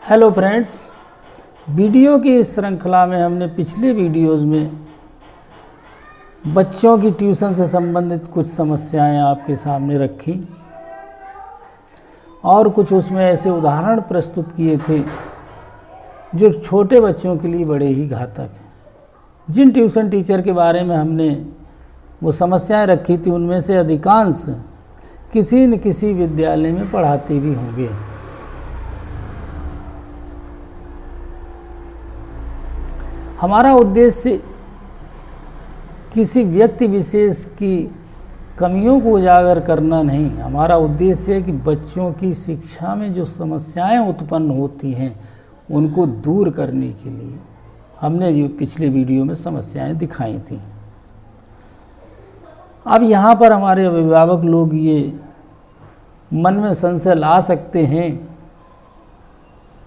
Hello friends, video की इस श्रृंखला में हमने पिछले वीडियोस में बच्चों की ट्यूशन से संबंधित कुछ समस्याएं आपके सामने रखी और कुछ उसमें ऐसे उदाहरण प्रस्तुत किए थे जो छोटे बच्चों के लिए बड़े ही घातक हैं। जिन ट्यूशन टीचर के बारे में हमने वो समस्याएं रखी थी उनमें से अधिकांश किसी न किसी विद्यालय में पढ़ाते भी होंगे। हमारा उद्देश्य किसी व्यक्ति विशेष की कमियों को उजागर करना नहीं, हमारा उद्देश्य है कि बच्चों की शिक्षा में जो समस्याएं उत्पन्न होती हैं उनको दूर करने के लिए हमने जो पिछले वीडियो में समस्याएं दिखाई थी। अब यहाँ पर हमारे अभिभावक लोग ये मन में संशय ला सकते हैं,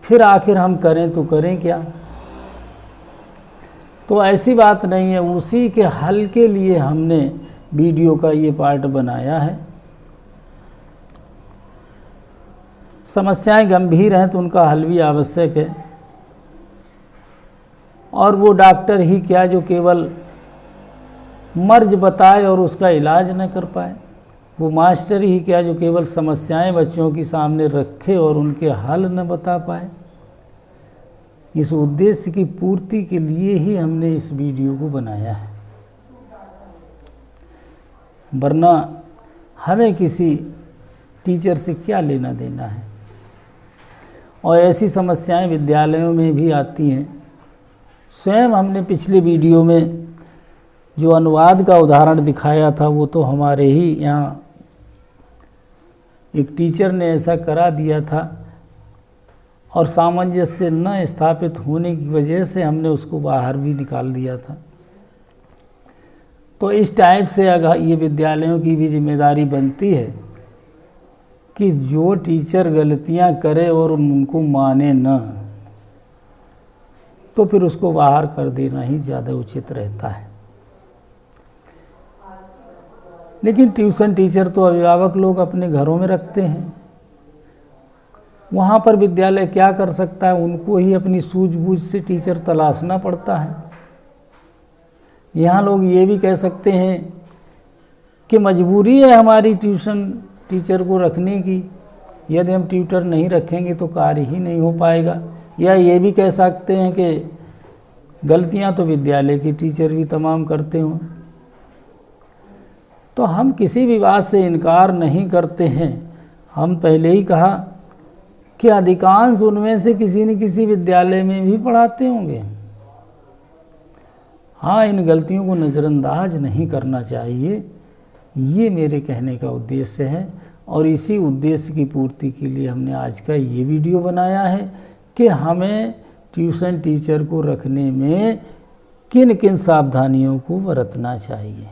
फिर आखिर हम करें तो करें क्या। तो ऐसी बात नहीं है, उसी के हल के लिए हमने वीडियो का ये पार्ट बनाया है। समस्याएं गंभीर हैं तो उनका हल भी आवश्यक है, और वो डॉक्टर ही क्या जो केवल मर्ज बताए और उसका इलाज न कर पाए, वो मास्टर ही क्या जो केवल समस्याएं बच्चों के सामने रखे और उनके हल न बता पाए। इस उद्देश्य की पूर्ति के लिए ही हमने इस वीडियो को बनाया है, वरना हमें किसी टीचर से क्या लेना देना है। और ऐसी समस्याएं विद्यालयों में भी आती हैं। स्वयं हमने पिछले वीडियो में जो अनुवाद का उदाहरण दिखाया था वो तो हमारे ही यहाँ एक टीचर ने ऐसा करा दिया था और सामंजस्य न स्थापित होने की वजह से हमने उसको बाहर भी निकाल दिया था। तो इस टाइप से अगर ये विद्यालयों की भी जिम्मेदारी बनती है कि जो टीचर गलतियां करे और उनको माने न, तो फिर उसको बाहर कर देना ही ज़्यादा उचित रहता है। लेकिन ट्यूशन टीचर तो अभिभावक लोग अपने घरों में रखते हैं, वहाँ पर विद्यालय क्या कर सकता है, उनको ही अपनी सूझबूझ से टीचर तलाशना पड़ता है। यहाँ लोग ये भी कह सकते हैं कि मजबूरी है हमारी ट्यूशन टीचर को रखने की, यदि हम ट्यूटर नहीं रखेंगे तो कार्य ही नहीं हो पाएगा। या ये भी कह सकते हैं कि गलतियाँ तो विद्यालय के टीचर भी तमाम करते हों। तो हम किसी भी बात से इनकार नहीं करते हैं। हम पहले ही कहा कि अधिकांश उनमें से किसी न किसी विद्यालय में भी पढ़ाते होंगे। हाँ, इन गलतियों को नज़रअंदाज नहीं करना चाहिए, ये मेरे कहने का उद्देश्य है। और इसी उद्देश्य की पूर्ति के लिए हमने आज का ये वीडियो बनाया है कि हमें ट्यूशन टीचर को रखने में किन किन सावधानियों को बरतना चाहिए।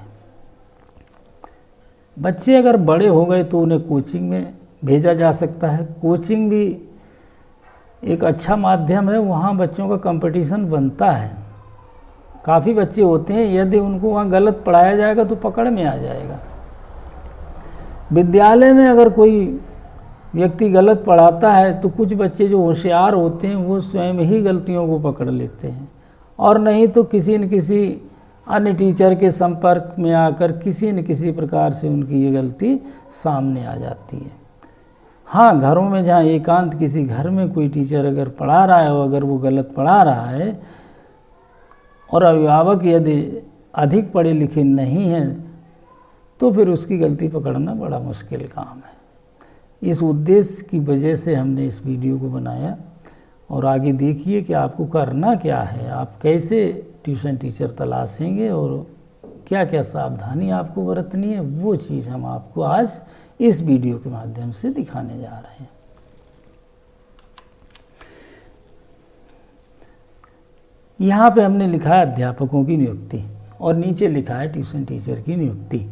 बच्चे अगर बड़े हो गए तो उन्हें कोचिंग में भेजा जा सकता है। कोचिंग भी एक अच्छा माध्यम है, वहाँ बच्चों का कंपटीशन बनता है। काफ़ी बच्चे होते हैं, यदि उनको वहाँ गलत पढ़ाया जाएगा तो पकड़ में आ जाएगा। विद्यालय में अगर कोई व्यक्ति गलत पढ़ाता है तो कुछ बच्चे जो होशियार होते हैं वो स्वयं ही गलतियों को पकड़ लेते हैं, और नहीं तो किसी न किसी अन्य टीचर के संपर्क में आकर किसी न किसी प्रकार से उनकी ये गलती सामने आ जाती है। हाँ, घरों में जहाँ एकांत किसी घर में कोई टीचर अगर पढ़ा रहा है और अगर वो गलत पढ़ा रहा है और अभिभावक यदि अधिक पढ़े लिखे नहीं हैं तो फिर उसकी गलती पकड़ना बड़ा मुश्किल काम है। इस उद्देश्य की वजह से हमने इस वीडियो को बनाया। और आगे देखिए कि आपको करना क्या है, आप कैसे ट्यूशन टीचर तलाशेंगे और क्या क्या सावधानी आपको बरतनी है, वो चीज़ हम आपको आज इस वीडियो के माध्यम से दिखाने जा रहे हैं। यहाँ पे हमने लिखा है अध्यापकों की नियुक्ति और नीचे लिखा है ट्यूशन टीचर की नियुक्ति।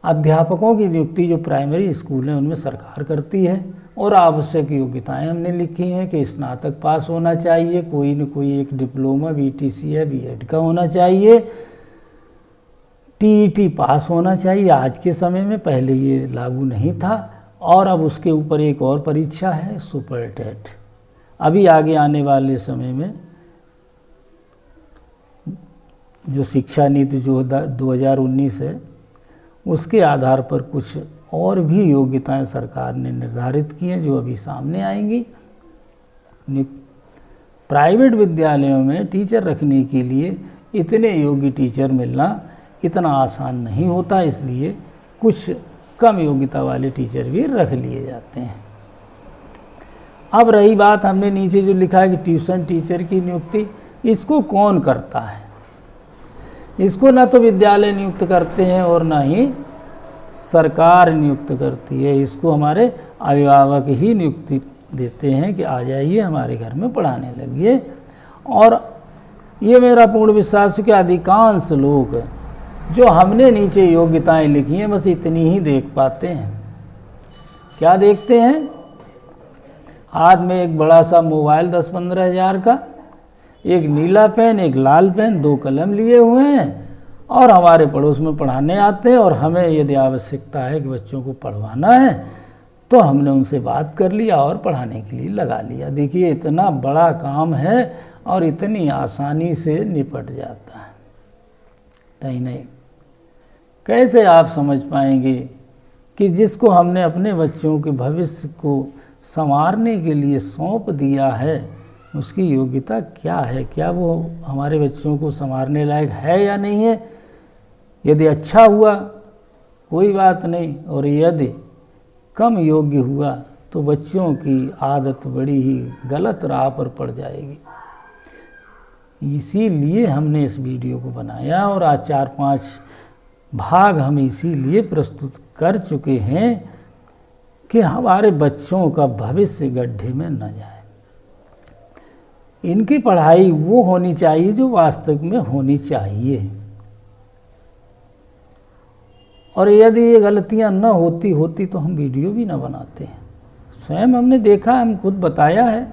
अध्यापकों की नियुक्ति जो प्राइमरी स्कूल हैं उनमें सरकार करती है, और आवश्यक योग्यताएं हमने लिखी हैं कि स्नातक पास होना चाहिए, कोई न कोई एक डिप्लोमा बीटीसी या बीएड का होना चाहिए, टीईटी पास होना चाहिए। आज के समय में, पहले ये लागू नहीं था, और अब उसके ऊपर एक और परीक्षा है सुपर टेट। अभी आगे आने वाले समय में जो शिक्षा नीति जो 2019 है, उसके आधार पर कुछ और भी योग्यताएं सरकार ने निर्धारित की हैं जो अभी सामने आएंगी। प्राइवेट विद्यालयों में टीचर रखने के लिए इतने योग्य टीचर मिलना इतना आसान नहीं होता, इसलिए कुछ कम योग्यता वाले टीचर भी रख लिए जाते हैं। अब रही बात, हमने नीचे जो लिखा है कि ट्यूशन टीचर की नियुक्ति, इसको कौन करता है? इसको ना तो विद्यालय नियुक्त करते हैं और ना ही सरकार नियुक्त करती है, इसको हमारे अभिभावक ही नियुक्ति देते हैं कि आ जाइए हमारे घर में पढ़ाने लगिए। और ये मेरा पूर्ण विश्वास है कि अधिकांश लोग जो हमने नीचे योग्यताएं लिखी हैं बस इतनी ही देख पाते हैं। क्या देखते हैं? हाथ में एक बड़ा सा मोबाइल 10-15 हज़ार का, एक नीला पेन, एक लाल पेन, 2 कलम लिए हुए हैं और हमारे पड़ोस में पढ़ाने आते हैं। और हमें यदि आवश्यकता है कि बच्चों को पढ़वाना है तो हमने उनसे बात कर लिया और पढ़ाने के लिए लगा लिया। देखिए इतना बड़ा काम है और इतनी आसानी से निपट जाता है। नहीं, कैसे आप समझ पाएंगे कि जिसको हमने अपने बच्चों के भविष्य को संवारने के लिए सौंप दिया है उसकी योग्यता क्या है? क्या वो हमारे बच्चों को संवारने लायक है या नहीं है? यदि अच्छा हुआ कोई बात नहीं, और यदि कम योग्य हुआ तो बच्चों की आदत बड़ी ही गलत राह पर पड़ जाएगी। इसीलिए हमने इस वीडियो को बनाया और आज 4-5 भाग हम इसीलिए प्रस्तुत कर चुके हैं कि हमारे बच्चों का भविष्य गड्ढे में न जाए। इनकी पढ़ाई वो होनी चाहिए जो वास्तव में होनी चाहिए, और यदि ये गलतियां न होती तो हम वीडियो भी न बनाते हैं। स्वयं हमने देखा, हम खुद बताया है,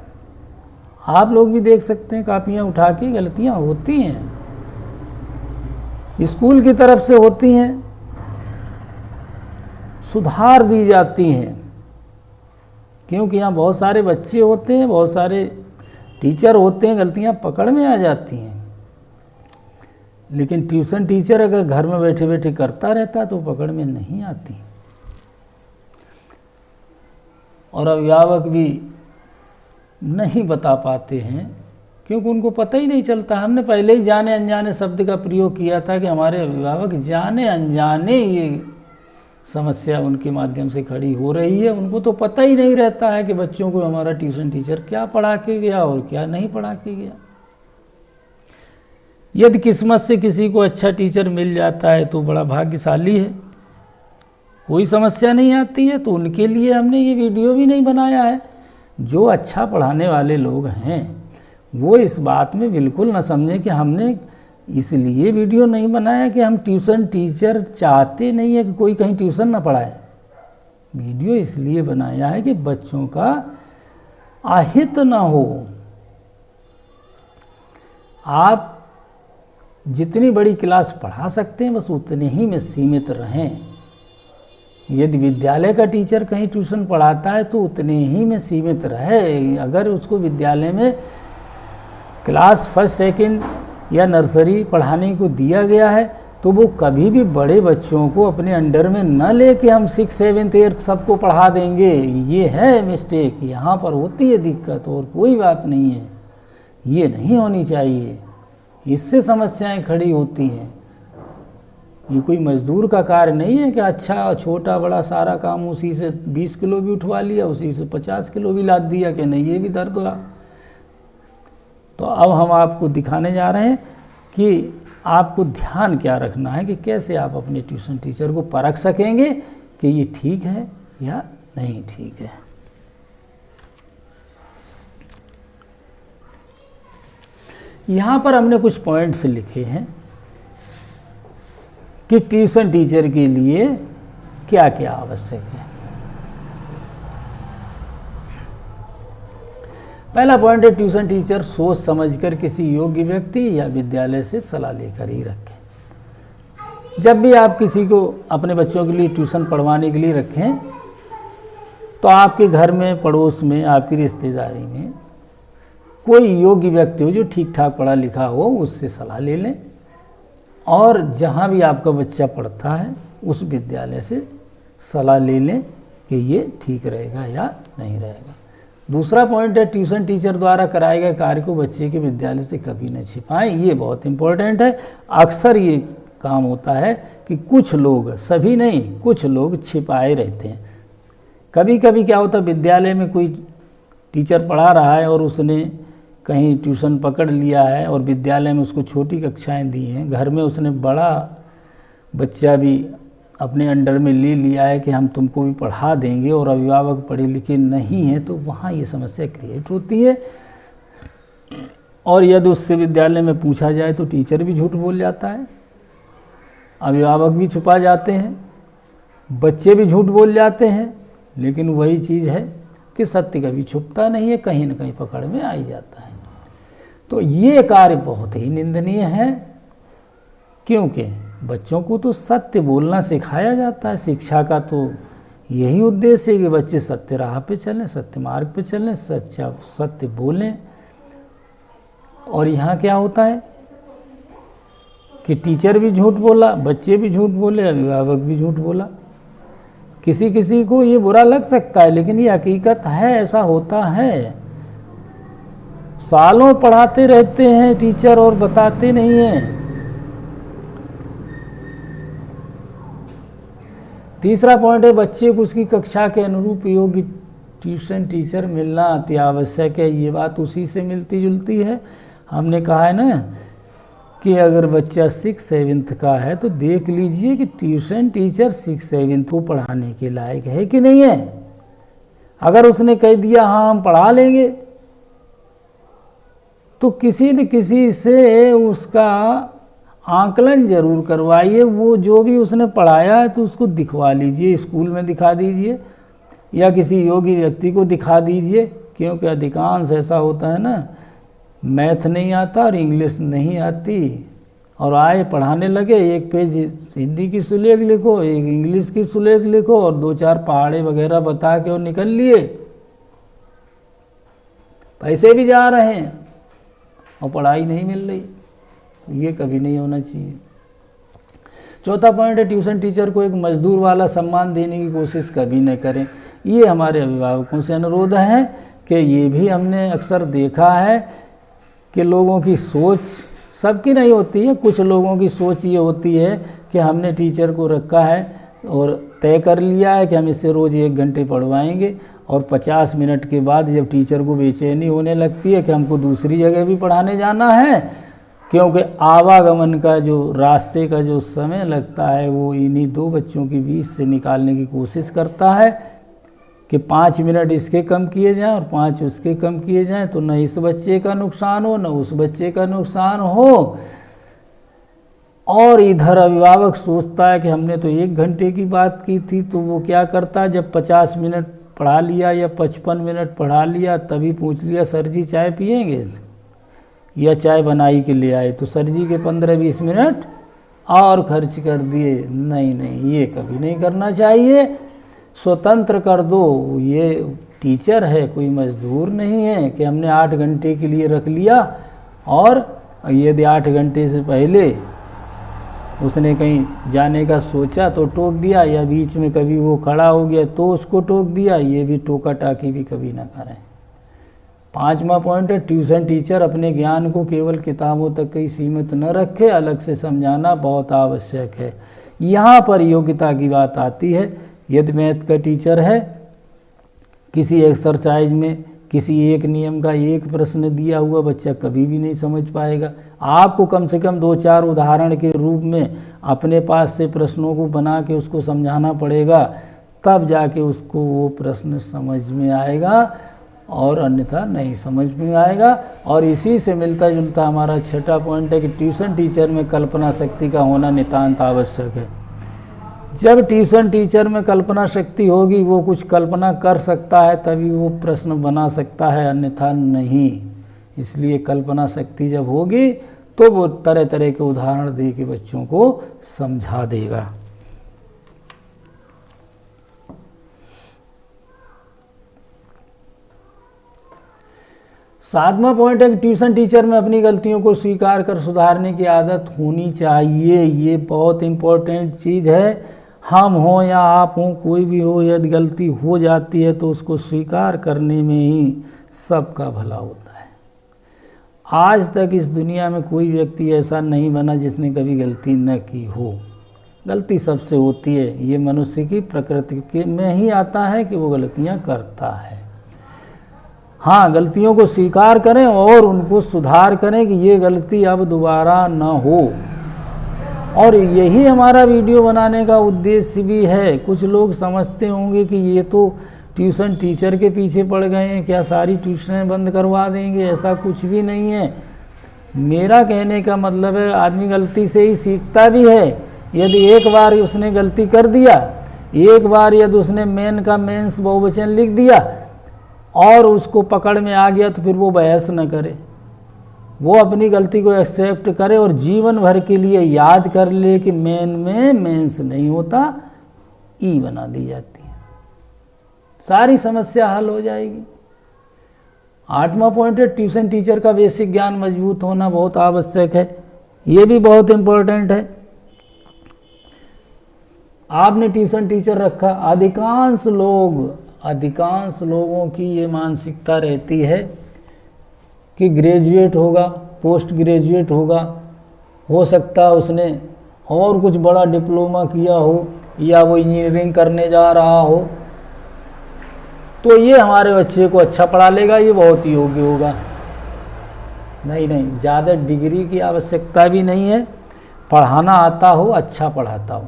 आप लोग भी देख सकते हैं, कापियां उठा के गलतियां होती हैं, स्कूल की तरफ से होती हैं, सुधार दी जाती हैं, क्योंकि यहाँ बहुत सारे बच्चे होते हैं, बहुत सारे टीचर होते हैं, गलतियाँ पकड़ में आ जाती हैं। लेकिन ट्यूशन टीचर अगर घर में बैठे बैठे करता रहता तो पकड़ में नहीं आती। और अभिभावक भी नहीं बता पाते हैं क्योंकि उनको पता ही नहीं चलता। हमने पहले ही जाने अनजाने शब्द का प्रयोग किया था कि हमारे अभिभावक जाने अनजाने ये समस्या उनके माध्यम से खड़ी हो रही है। उनको तो पता ही नहीं रहता है कि बच्चों को हमारा ट्यूशन टीचर क्या पढ़ा के गया और क्या नहीं पढ़ा के गया। यदि किस्मत से किसी को अच्छा टीचर मिल जाता है तो बड़ा भाग्यशाली है, कोई समस्या नहीं आती है, तो उनके लिए हमने ये वीडियो भी नहीं बनाया है। जो अच्छा पढ़ाने वाले लोग हैं वो इस बात में बिल्कुल ना समझें कि हमने इसलिए वीडियो नहीं बनाया कि हम ट्यूशन टीचर चाहते नहीं है कि कोई कहीं ट्यूशन ना पढ़ाए। वीडियो इसलिए बनाया है कि बच्चों का अहित ना हो। आप जितनी बड़ी क्लास पढ़ा सकते हैं बस उतने ही में सीमित रहें। यदि विद्यालय का टीचर कहीं ट्यूशन पढ़ाता है तो उतने ही में सीमित रहे। अगर उसको विद्यालय में क्लास 1, 2 या नर्सरी पढ़ाने को दिया गया है तो वो कभी भी बड़े बच्चों को अपने अंडर में न ले कि हम 6, 7, 8 सबको पढ़ा देंगे। ये है मिस्टेक, यहाँ पर होती है दिक्कत, और कोई बात नहीं है, ये नहीं होनी चाहिए। इससे समस्याएं खड़ी होती हैं। ये कोई मजदूर का कार्य नहीं है कि अच्छा छोटा बड़ा सारा काम उसी से 20 किलो भी उठवा लिया, उसी से 50 किलो भी लाद दिया कि नहीं ये भी दर्द हुआ। तो अब हम आपको दिखाने जा रहे हैं कि आपको ध्यान क्या रखना है कि कैसे आप अपने ट्यूशन टीचर को परख सकेंगे कि ये ठीक है या नहीं ठीक है। यहाँ पर हमने कुछ पॉइंट्स लिखे हैं कि ट्यूशन टीचर के लिए क्या क्या आवश्यक है। पहला पॉइंट है, ट्यूशन टीचर सोच समझकर किसी योग्य व्यक्ति या विद्यालय से सलाह लेकर ही रखें। जब भी आप किसी को अपने बच्चों के लिए ट्यूशन पढ़वाने के लिए रखें तो आपके घर में, पड़ोस में, आपकी रिश्तेदारी में कोई योग्य व्यक्ति हो जो ठीक ठाक पढ़ा लिखा हो उससे सलाह ले लें, और जहाँ भी आपका बच्चा पढ़ता है उस विद्यालय से सलाह ले लें कि ये ठीक रहेगा या नहीं रहेगा। दूसरा पॉइंट है, ट्यूशन टीचर द्वारा कराए गए कार्य को बच्चे के विद्यालय से कभी न छिपाएं। ये बहुत इम्पोर्टेंट है। अक्सर ये काम होता है कि कुछ लोग, सभी नहीं, कुछ लोग छिपाए रहते हैं। कभी कभी क्या होता है, विद्यालय में कोई टीचर पढ़ा रहा है और उसने कहीं ट्यूशन पकड़ लिया है और विद्यालय में उसको छोटी कक्षाएं दी हैं, घर में उसने बड़ा बच्चा भी अपने अंडर में ले लिया है कि हम तुमको भी पढ़ा देंगे, और अभिभावक पढ़े लिखे नहीं हैं, तो वहाँ ये समस्या क्रिएट होती है। और यदि उससे विद्यालय में पूछा जाए तो टीचर भी झूठ बोल जाता है, अभिभावक भी छुपा जाते हैं, बच्चे भी झूठ बोल जाते हैं। लेकिन वही चीज़ है कि सत्य कभी छुपता नहीं है, कहीं न कहीं पकड़ में आ ही जाता है। तो ये कार्य बहुत ही निंदनीय है, क्योंकि बच्चों को तो सत्य बोलना सिखाया जाता है। शिक्षा का तो यही उद्देश्य है कि बच्चे सत्य राह पे चलें, सत्य मार्ग पे चलें, सत्य बोलें। और यहाँ क्या होता है कि टीचर भी झूठ बोला, बच्चे भी झूठ बोले, अभिभावक भी झूठ बोला। किसी किसी को ये बुरा लग सकता है, लेकिन ये हकीकत है, ऐसा होता है। सालों पढ़ाते रहते हैं टीचर और बताते नहीं हैं। तीसरा पॉइंट है, बच्चे को उसकी कक्षा के अनुरूप योग्य ट्यूशन टीचर मिलना अति आवश्यक है। ये बात उसी से मिलती जुलती है। हमने कहा है ना कि अगर बच्चा 6-7 का है तो देख लीजिए कि ट्यूशन टीचर 6-7 को पढ़ाने के लायक है कि नहीं है। अगर उसने कह दिया हाँ हम पढ़ा लेंगे, तो किसी न किसी से उसका आंकलन जरूर करवाइए। वो जो भी उसने पढ़ाया है तो उसको दिखवा लीजिए, स्कूल में दिखा दीजिए या किसी योग्य व्यक्ति को दिखा दीजिए। क्योंकि अधिकांश ऐसा होता है ना, मैथ नहीं आता और इंग्लिश नहीं आती, और आए पढ़ाने लगे, एक पेज हिंदी की सुलेख लिखो, एक इंग्लिश की सुलेख लिखो और 2-4 पहाड़े वगैरह बता के और निकल लिए। पैसे भी जा रहे हैं और पढ़ाई नहीं मिल रही। ये कभी नहीं होना चाहिए। चौथा पॉइंट है, ट्यूशन टीचर को एक मजदूर वाला सम्मान देने की कोशिश कभी न करें। ये हमारे अभिभावकों से अनुरोध है कि ये भी हमने अक्सर देखा है कि लोगों की सोच सबकी नहीं होती है। कुछ लोगों की सोच ये होती है कि हमने टीचर को रखा है और तय कर लिया है कि हम इससे रोज़ 1 घंटे पढ़वाएंगे, और 50 मिनट के बाद जब टीचर को बेचैनी होने लगती है कि हमको दूसरी जगह भी पढ़ाने जाना है, क्योंकि आवागमन का जो रास्ते का जो समय लगता है वो इन्हीं 2 बच्चों के बीच से निकालने की कोशिश करता है कि 5 मिनट इसके कम किए जाएं और 5 उसके कम किए जाएं, तो न इस बच्चे का नुकसान हो न उस बच्चे का नुकसान हो। और इधर अभिभावक सोचता है कि हमने तो 1 घंटे की बात की थी, तो वो क्या करता है, जब 50 मिनट पढ़ा लिया या 55 मिनट पढ़ा लिया, तभी पूछ लिया सर जी चाय पिएंगे, या चाय बनाई के ले आए, तो सर जी के 15-20 मिनट और खर्च कर दिए। नहीं नहीं, ये कभी नहीं करना चाहिए। स्वतंत्र कर दो। ये टीचर है, कोई मजदूर नहीं है कि हमने 8 घंटे के लिए रख लिया, और यदि 8 घंटे से पहले उसने कहीं जाने का सोचा तो टोक दिया, या बीच में कभी वो खड़ा हो गया तो उसको टोक दिया। ये भी टोका टाकी भी कभी ना करें। 5वां पॉइंट है, ट्यूशन टीचर अपने ज्ञान को केवल किताबों तक ही सीमित न रखे, अलग से समझाना बहुत आवश्यक है। यहाँ पर योग्यता की बात आती है। यदि मैथ का टीचर है, किसी एक्सरसाइज में किसी एक नियम का एक प्रश्न दिया हुआ बच्चा कभी भी नहीं समझ पाएगा। आपको कम से कम 2-4 उदाहरण के रूप में अपने पास से प्रश्नों को बना के उसको समझाना पड़ेगा, तब जाके उसको वो प्रश्न समझ में आएगा, और अन्यथा नहीं समझ में आएगा। और इसी से मिलता जुलता हमारा 6वां पॉइंट है कि ट्यूशन टीचर में कल्पना शक्ति का होना नितांत आवश्यक है। जब ट्यूशन टीचर में कल्पना शक्ति होगी, वो कुछ कल्पना कर सकता है, तभी वो प्रश्न बना सकता है, अन्यथा नहीं। इसलिए कल्पना शक्ति जब होगी तो वो तरह तरह के उदाहरण दे के बच्चों को समझा देगा। 7वां पॉइंट है कि ट्यूशन टीचर में अपनी गलतियों को स्वीकार कर सुधारने की आदत होनी चाहिए। ये बहुत इम्पोर्टेंट चीज़ है। हम हों या आप हों, कोई भी हो, यदि गलती हो जाती है तो उसको स्वीकार करने में ही सबका भला होता है। आज तक इस दुनिया में कोई व्यक्ति ऐसा नहीं बना जिसने कभी गलती न की हो। गलती सबसे होती है, ये मनुष्य की प्रकृति के में ही आता है कि वो गलतियां करता है। हाँ, गलतियों को स्वीकार करें और उनको सुधार करें कि ये गलती अब दोबारा न हो। और यही हमारा वीडियो बनाने का उद्देश्य भी है। कुछ लोग समझते होंगे कि ये तो ट्यूशन टीचर के पीछे पड़ गए हैं, क्या सारी ट्यूशनें बंद करवा देंगे? ऐसा कुछ भी नहीं है। मेरा कहने का मतलब है आदमी गलती से ही सीखता भी है। यदि एक बार उसने गलती कर दिया, एक बार यदि उसने मेन का मेंस बहुवचन लिख दिया और उसको पकड़ में आ गया तो फिर वो बहस न करे, वो अपनी गलती को एक्सेप्ट करे और जीवन भर के लिए याद कर ले कि मेन में मेंस नहीं होता, ई बना दी जाती है, सारी समस्या हल हो जाएगी। 8वां पॉइंट है ट्यूशन टीचर का बेसिक ज्ञान मजबूत होना बहुत आवश्यक है। ये भी बहुत इम्पोर्टेंट है। आपने ट्यूशन टीचर रखा, अधिकांश लोगों की ये मानसिकता रहती है कि ग्रेजुएट होगा, पोस्ट ग्रेजुएट होगा, हो सकता है उसने और कुछ बड़ा डिप्लोमा किया हो या वो इंजीनियरिंग करने जा रहा हो, तो ये हमारे बच्चे को अच्छा पढ़ा लेगा, ये बहुत ही योग्य होगा। नहीं, ज़्यादा डिग्री की आवश्यकता भी नहीं है। पढ़ाना आता हो, अच्छा पढ़ाता हो।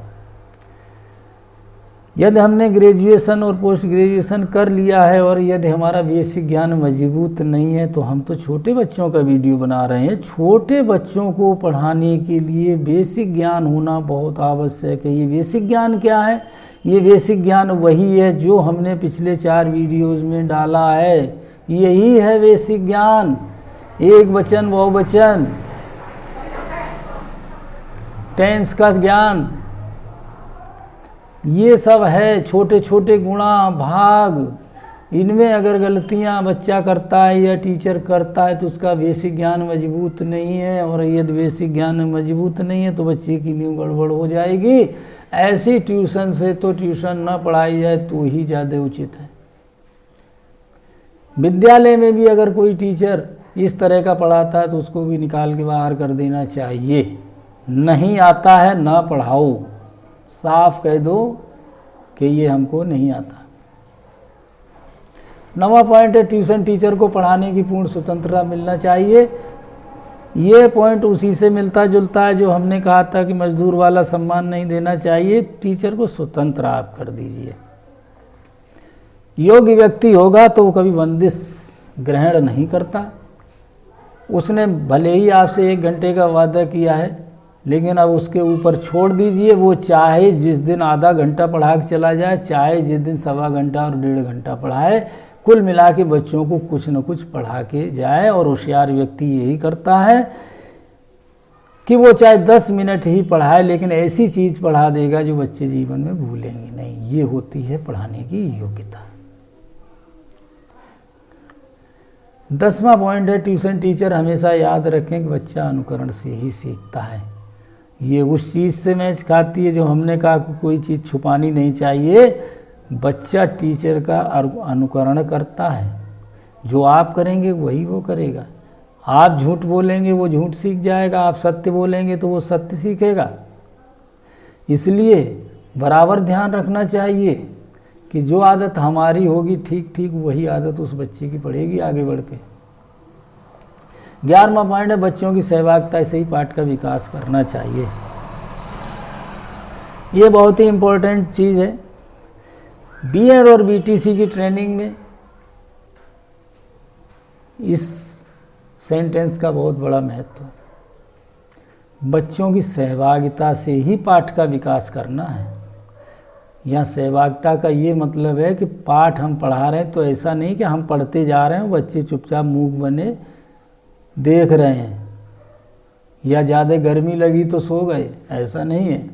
यदि हमने ग्रेजुएशन और पोस्ट ग्रेजुएशन कर लिया है और यदि हमारा बेसिक ज्ञान मजबूत नहीं है तो हम तो छोटे बच्चों का वीडियो बना रहे हैं। छोटे बच्चों को पढ़ाने के लिए बेसिक ज्ञान होना बहुत आवश्यक है। ये बेसिक ज्ञान क्या है? ये बेसिक ज्ञान वही है जो हमने पिछले 4 वीडियोज़ में डाला है। यही है बेसिक ज्ञान। एक वचन, बहुवचन, टेंस का ज्ञान, ये सब है। छोटे छोटे गुणा भाग, इनमें अगर गलतियां बच्चा करता है या टीचर करता है तो उसका बेसिक ज्ञान मजबूत नहीं है। और यदि बेसिक ज्ञान मजबूत नहीं है तो बच्चे की नींव गड़बड़ हो जाएगी। ऐसी ट्यूशन से तो ट्यूशन ना पढ़ाई जाए तो ही ज़्यादा उचित है। विद्यालय में भी अगर कोई टीचर इस तरह का पढ़ाता है तो उसको भी निकाल के बाहर कर देना चाहिए। नहीं आता है ना पढ़ाओ, साफ कह दो कि ये हमको नहीं आता। 9वां पॉइंट है ट्यूशन टीचर को पढ़ाने की पूर्ण स्वतंत्रता मिलना चाहिए। ये पॉइंट उसी से मिलता जुलता है जो हमने कहा था कि मजदूर वाला सम्मान नहीं देना चाहिए। टीचर को स्वतंत्र आप कर दीजिए। योग्य व्यक्ति होगा तो वो कभी बंदिश ग्रहण नहीं करता। उसने भले ही आपसे 1 घंटे का वादा किया है, लेकिन अब उसके ऊपर छोड़ दीजिए। वो चाहे जिस दिन आधा घंटा पढ़ा के चला जाए, चाहे जिस दिन 1.25 घंटा और 1.5 घंटा पढ़ाए, कुल मिला के बच्चों को कुछ न कुछ पढ़ा के जाए। और होशियार व्यक्ति यही करता है कि वो चाहे 10 मिनट ही पढ़ाए, लेकिन ऐसी चीज़ पढ़ा देगा जो बच्चे जीवन में भूलेंगे नहीं। ये होती है पढ़ाने की योग्यता। 10वां पॉइंट है ट्यूशन टीचर हमेशा याद रखें कि बच्चा अनुकरण से ही सीखता है। ये उस चीज़ से मैच खाती है जो हमने कहा कि कोई चीज़ छुपानी नहीं चाहिए। बच्चा टीचर का अनुकरण करता है। जो आप करेंगे वही वो करेगा। आप झूठ बोलेंगे वो झूठ सीख जाएगा, आप सत्य बोलेंगे तो वो सत्य सीखेगा। इसलिए बराबर ध्यान रखना चाहिए कि जो आदत हमारी होगी ठीक ठीक वही आदत उस बच्चे की पड़ेगी आगे बढ़ के। 11वां पॉइंट है बच्चों की सहभागिता से ही पाठ का विकास करना चाहिए। ये बहुत ही इम्पोर्टेंट चीज़ है। बीएड और बीटीसी की ट्रेनिंग में इस सेंटेंस का बहुत बड़ा महत्व है। बच्चों की सहभागिता से ही पाठ का विकास करना है। यहाँ सहभागिता का ये मतलब है कि पाठ हम पढ़ा रहे हैं तो ऐसा नहीं कि हम पढ़ते जा रहे हैं, बच्चे चुपचाप मूक बने देख रहे हैं या ज़्यादा गर्मी लगी तो सो गए, ऐसा नहीं है।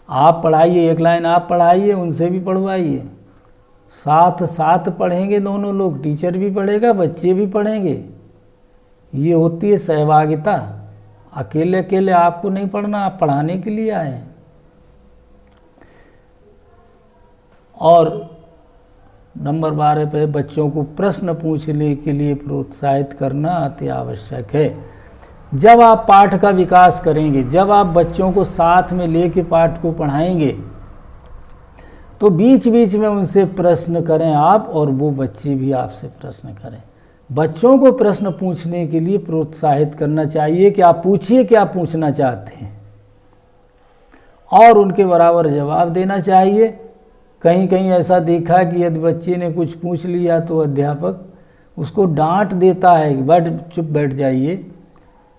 आप पढ़ाइए, एक लाइन आप पढ़ाइए, उनसे भी पढ़वाइए। साथ साथ पढ़ेंगे दोनों लोग, टीचर भी पढ़ेगा, बच्चे भी पढ़ेंगे। ये होती है सहभागिता। अकेले अकेले आपको नहीं पढ़ना, आप पढ़ाने के लिए आए हैं। और नंबर 12 पे बच्चों को प्रश्न पूछने के लिए प्रोत्साहित करना अति आवश्यक है। जब आप पाठ का विकास करेंगे, जब आप बच्चों को साथ में लेके पाठ को पढ़ाएंगे, तो बीच बीच में उनसे प्रश्न करें आप, और वो बच्चे भी आपसे प्रश्न करें। बच्चों को प्रश्न पूछने के लिए प्रोत्साहित करना चाहिए कि आप पूछिए क्या पूछना चाहते हैं, और उनके बराबर जवाब देना चाहिए। कहीं कहीं ऐसा देखा कि यदि बच्चे ने कुछ पूछ लिया तो अध्यापक उसको डांट देता है कि चुप बैठ जाइए।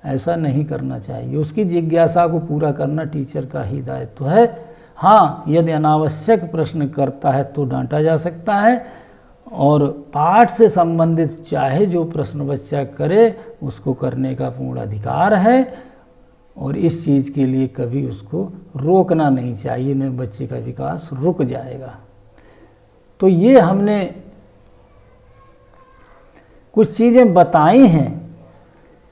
ऐसा नहीं करना चाहिए। उसकी जिज्ञासा को पूरा करना टीचर का ही दायित्व है। हाँ, यदि अनावश्यक प्रश्न करता है तो डांटा जा सकता है, और पाठ से संबंधित चाहे जो प्रश्न बच्चा करे उसको करने का पूर्ण अधिकार है, और इस चीज़ के लिए कभी उसको रोकना नहीं चाहिए, नहीं बच्चे का विकास रुक जाएगा। तो ये हमने कुछ चीज़ें बताई हैं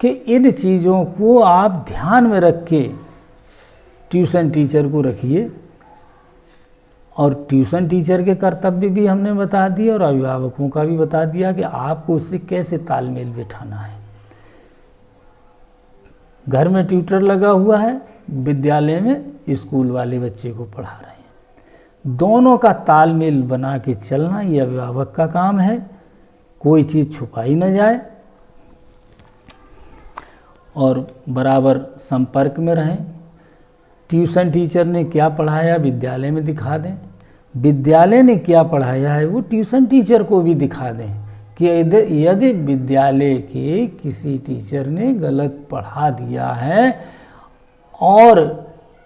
कि इन चीज़ों को आप ध्यान में रख के ट्यूशन टीचर को रखिए, और ट्यूशन टीचर के कर्तव्य भी हमने बता दिए और अभिभावकों का भी बता दिया कि आपको उससे कैसे तालमेल बिठाना है। घर में ट्यूटर लगा हुआ है, विद्यालय में स्कूल वाले बच्चे को पढ़ा रहे हैं। दोनों का तालमेल बना के चलना ये अभिभावक का काम है। कोई चीज़ छुपाई न जाए, और बराबर संपर्क में रहें। ट्यूशन टीचर ने क्या पढ़ाया विद्यालय में दिखा दें, विद्यालय ने क्या पढ़ाया है वो ट्यूशन टीचर को भी दिखा दें कि यदि विद्यालय के किसी टीचर ने गलत पढ़ा दिया है और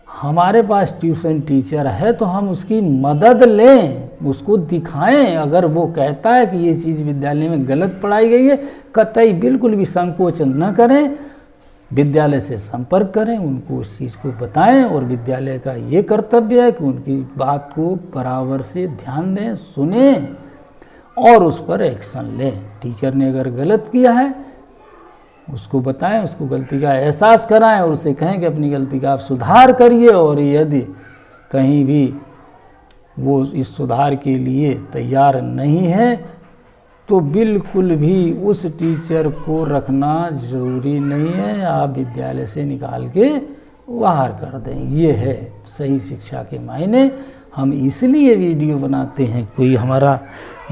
हमारे पास ट्यूशन टीचर है तो हम उसकी मदद लें, उसको दिखाएं। अगर वो कहता है कि ये चीज़ विद्यालय में गलत पढ़ाई गई है, कतई बिल्कुल भी संकोच न करें, विद्यालय से संपर्क करें, उनको उस चीज़ को बताएं, और विद्यालय का ये कर्तव्य है कि उनकी बात को बराबर से ध्यान दें, सुने और उस पर एक्शन लें। टीचर ने अगर गलत किया है उसको बताएं, उसको गलती का एहसास कराएं, और उसे कहें कि अपनी गलती का आप सुधार करिए, और यदि कहीं भी वो इस सुधार के लिए तैयार नहीं है तो बिल्कुल भी उस टीचर को रखना ज़रूरी नहीं है, आप विद्यालय से निकाल के बाहर कर दें। ये है सही शिक्षा के मायने। हम इसलिए वीडियो बनाते हैं, कोई हमारा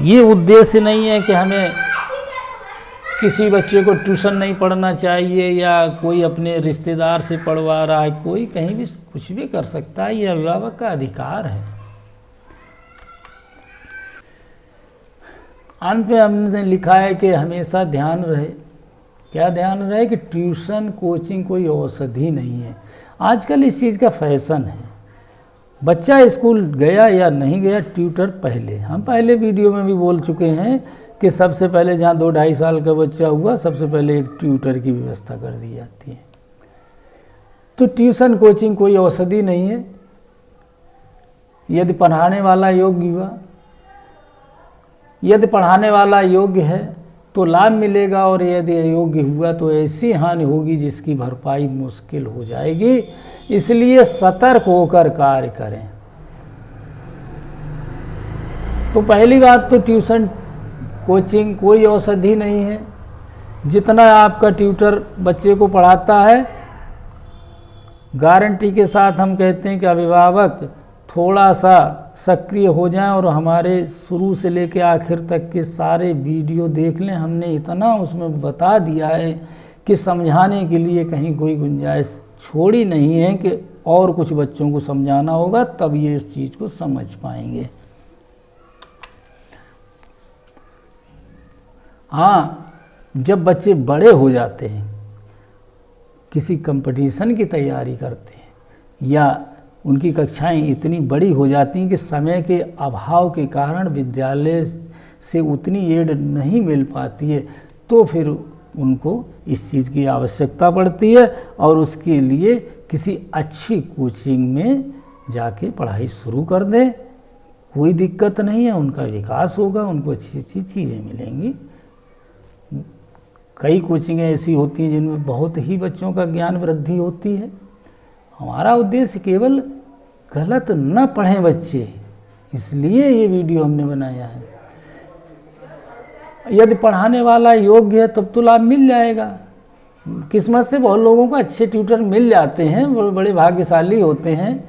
ये उद्देश्य नहीं है कि हमें किसी बच्चे को ट्यूशन नहीं पढ़ना चाहिए या कोई अपने रिश्तेदार से पढ़वा रहा है। कोई कहीं भी कुछ भी कर सकता है, ये अभिभावक का अधिकार है। अंत में हमने लिखा है कि हमेशा ध्यान रहे, क्या ध्यान रहे कि ट्यूशन कोचिंग कोई औषधि नहीं है। आजकल इस चीज़ का फैशन है, बच्चा स्कूल गया या नहीं गया, ट्यूटर पहले। हम पहले वीडियो में भी बोल चुके हैं कि सबसे पहले जहाँ 2-2.5 साल का बच्चा हुआ सबसे पहले एक ट्यूटर की व्यवस्था कर दी जाती है। तो ट्यूशन कोचिंग कोई औषधि नहीं है। यदि पढ़ाने वाला योग्य हुआ, यदि पढ़ाने वाला योग्य है तो लाभ मिलेगा, और यदि अयोग्य हुआ तो ऐसी हानि होगी जिसकी भरपाई मुश्किल हो जाएगी। इसलिए सतर्क होकर कार्य करें। तो पहली बात तो ट्यूशन कोचिंग कोई औषधि नहीं है। जितना आपका ट्यूटर बच्चे को पढ़ाता है, गारंटी के साथ हम कहते हैं कि अभिभावक थोड़ा सा सक्रिय हो जाएं और हमारे शुरू से लेकर आखिर तक के सारे वीडियो देख लें। हमने इतना उसमें बता दिया है कि समझाने के लिए कहीं कोई गुंजाइश छोड़ी नहीं है कि और कुछ बच्चों को समझाना होगा, तब ये इस चीज़ को समझ पाएंगे। हाँ, जब बच्चे बड़े हो जाते हैं, किसी कंपटीशन की तैयारी करते हैं या उनकी कक्षाएं इतनी बड़ी हो जाती हैं कि समय के अभाव के कारण विद्यालय से उतनी एड नहीं मिल पाती है, तो फिर उनको इस चीज़ की आवश्यकता पड़ती है और उसके लिए किसी अच्छी कोचिंग में जाके पढ़ाई शुरू कर दें। कोई दिक्कत नहीं है, उनका विकास होगा, उनको अच्छी अच्छी चीज़ें मिलेंगी। कई कोचिंगें ऐसी होती हैं जिनमें बहुत ही बच्चों का ज्ञान वृद्धि होती है। हमारा उद्देश्य केवल गलत न पढ़ें बच्चे, इसलिए ये वीडियो हमने बनाया है। यदि पढ़ाने वाला योग्य है तब तो लाभ मिल जाएगा। किस्मत से बहुत लोगों को अच्छे ट्यूटर मिल जाते हैं, बड़े भाग्यशाली होते हैं,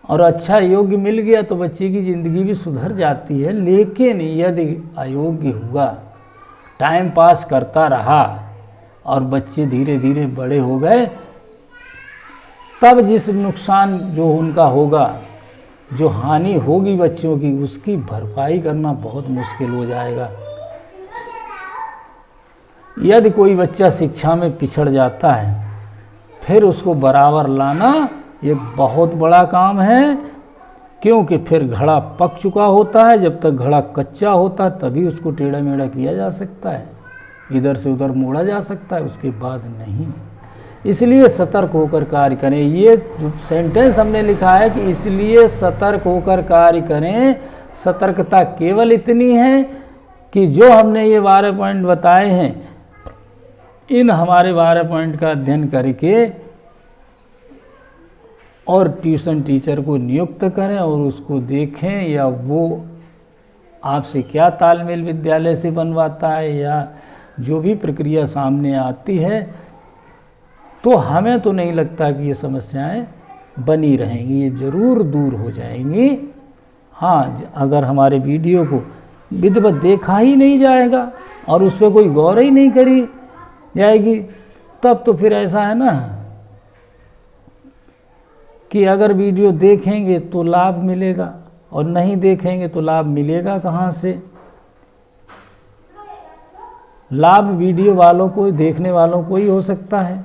और अच्छा योग्य मिल गया तो बच्चे की ज़िंदगी भी सुधर जाती है। लेकिन यदि अयोग्य हुआ, टाइम पास करता रहा और बच्चे धीरे धीरे बड़े हो गए, तब जिस नुकसान जो उनका होगा, जो हानि होगी बच्चों की, उसकी भरपाई करना बहुत मुश्किल हो जाएगा। यदि कोई बच्चा शिक्षा में पिछड़ जाता है, फिर उसको बराबर लाना ये बहुत बड़ा काम है, क्योंकि फिर घड़ा पक चुका होता है। जब तक घड़ा कच्चा होता है तभी उसको टेढ़ा मेढ़ा किया जा सकता है, इधर से उधर मोड़ा जा सकता है, उसके बाद नहीं। इसलिए सतर्क होकर कार्य करें। ये सेंटेंस हमने लिखा है कि इसलिए सतर्क होकर कार्य करें। सतर्कता केवल इतनी है कि जो हमने ये 12 पॉइंट बताए हैं, इन हमारे 12 पॉइंट का अध्ययन करके और ट्यूशन टीचर को नियुक्त करें और उसको देखें, या वो आपसे क्या तालमेल विद्यालय से बनवाता है, या जो भी प्रक्रिया सामने आती है, तो हमें तो नहीं लगता कि ये समस्याएं बनी रहेंगी, ये ज़रूर दूर हो जाएंगी। हाँ, अगर हमारे वीडियो को विधिवत देखा ही नहीं जाएगा और उस पर कोई गौर ही नहीं करी जाएगी, तब तो फिर ऐसा है ना कि अगर वीडियो देखेंगे तो लाभ मिलेगा और नहीं देखेंगे तो लाभ मिलेगा कहाँ से। लाभ वीडियो वालों को, देखने वालों को ही हो सकता है।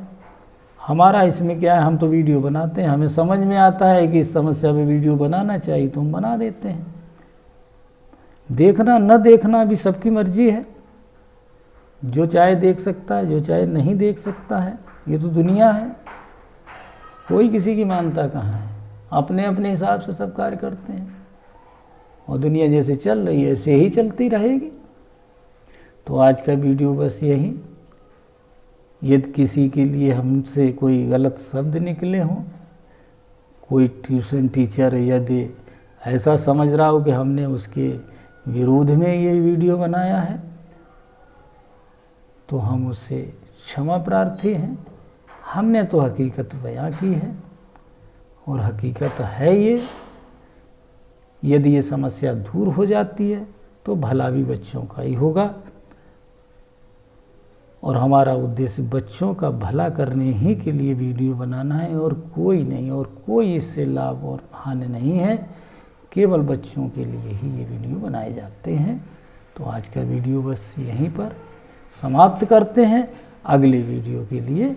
हमारा इसमें क्या है, हम तो वीडियो बनाते हैं, हमें समझ में आता है कि इस समस्या पे वीडियो बनाना चाहिए तो हम बना देते हैं। देखना न देखना भी सबकी मर्जी है, जो चाहे देख सकता है, जो चाहे नहीं देख सकता है। ये तो दुनिया है, कोई किसी की मानता कहाँ है, अपने अपने हिसाब से सब कार्य करते हैं, और दुनिया जैसे चल रही है ऐसे ही चलती रहेगी। तो आज का वीडियो बस यही। यदि किसी के लिए हमसे कोई गलत शब्द निकले हों, कोई ट्यूशन टीचर यदि ऐसा समझ रहा हो कि हमने उसके विरोध में ये वीडियो बनाया है, तो हम उससे क्षमा प्रार्थी हैं। हमने तो हकीकत बयां की है, और हकीकत है ये। यदि ये समस्या दूर हो जाती है तो भला भी बच्चों का ही होगा, और हमारा उद्देश्य बच्चों का भला करने ही के लिए वीडियो बनाना है, और कोई नहीं, और कोई इससे लाभ और हानि नहीं है। केवल बच्चों के लिए ही ये वीडियो बनाए जाते हैं। तो आज का वीडियो बस यहीं पर समाप्त करते हैं। अगले वीडियो के लिए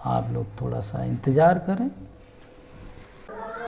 आप लोग थोड़ा सा इंतज़ार करें।